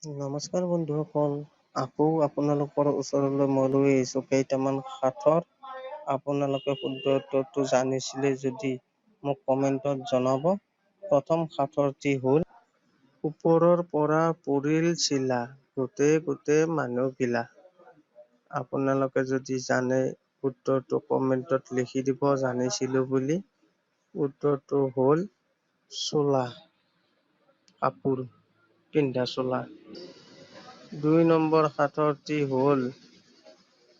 নমস্কাৰ বন্ধুসকল, আকৌ আপোনালোকৰ ওচৰলৈ মই লৈ আহিছোঁ কেইটামান সাঁথৰ। আপোনালোকে শুদ্ধ উত্তৰটো জানিছিলে যদি মোক কমেণ্টত জনাব। প্ৰথম সাঁথৰটি হ'ল, ওপৰৰ পৰা পৰিল চিলা, গোটেই মানুহগিলা। আপোনালোকে যদি জানে উত্তৰটো কমেণ্টত লিখি দিব, জানিছিলো বুলি। উত্তৰটো হ'ল চোলা, কাপোৰ পিন্ধা চোলা। 2 নম্বৰ সাঁথৰটি হ'ল,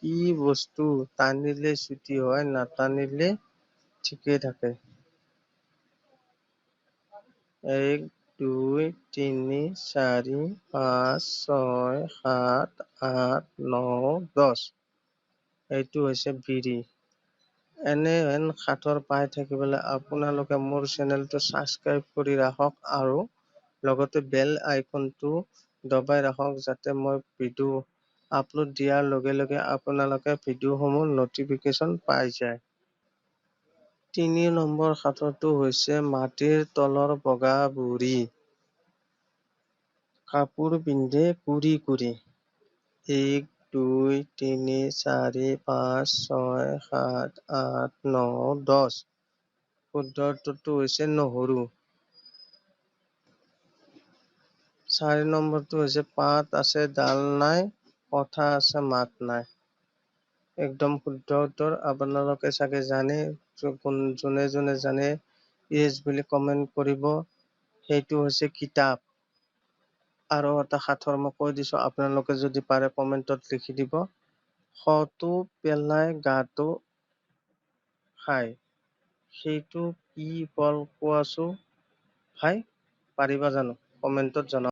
কি বস্তু টানিলে ছুটি হয়, নাটানিলে ঠিকে থাকে। 1, 2, 3, 4, 5, 6, 7, 8, 9, 10। এইটো হৈছে বিৰি। এনেহেন সাঁথৰ পাই থাকিবলৈ আপোনালোকে মোৰ চেনেলটো ছাবস্ক্ৰাইব কৰি ৰাখক আৰু লগতে বেল আইকনটো দবাই ৰাখক, যাতে মই ভিডিঅ' আপলোড দিয়াৰ লগে লগে আপোনালোকে ভিডিঅ'সমূহ নটিফিকেশ্যন পাই যায়। 3 নম্বৰ সাঁথৰটো হৈছে, মাটিৰ তলৰ বগা বুঢ়ী, কাপোৰ পিন্ধে কুৰি কুৰি। 1, 2, 3, 4, 5, 6, 7, 8, 9, 10। শুদ্ধ উত্তৰটো হৈছে নহৰু। 4 নম্বৰটো হৈছে, পাত আছে ডাল নাই, কথা আছে মাত নাই। একদম শুদ্ধ উত্তৰ। আপোনালোকে চাগে জানে, যোনে যোনে জানে ইয়েছ বুলি কমেণ্ট কৰিব। সেইটো হৈছে কিতাপ। আৰু এটা সাঁথৰ মই কৈ দিছো, আপোনালোকে যদি পাৰে কমেণ্টত লিখি দিব। শটো পেলাই গাটো খায়, সেইটো কি ফল কোৱাছো ভাই? পাৰিবা জানো? কমেণ্টত জনাব।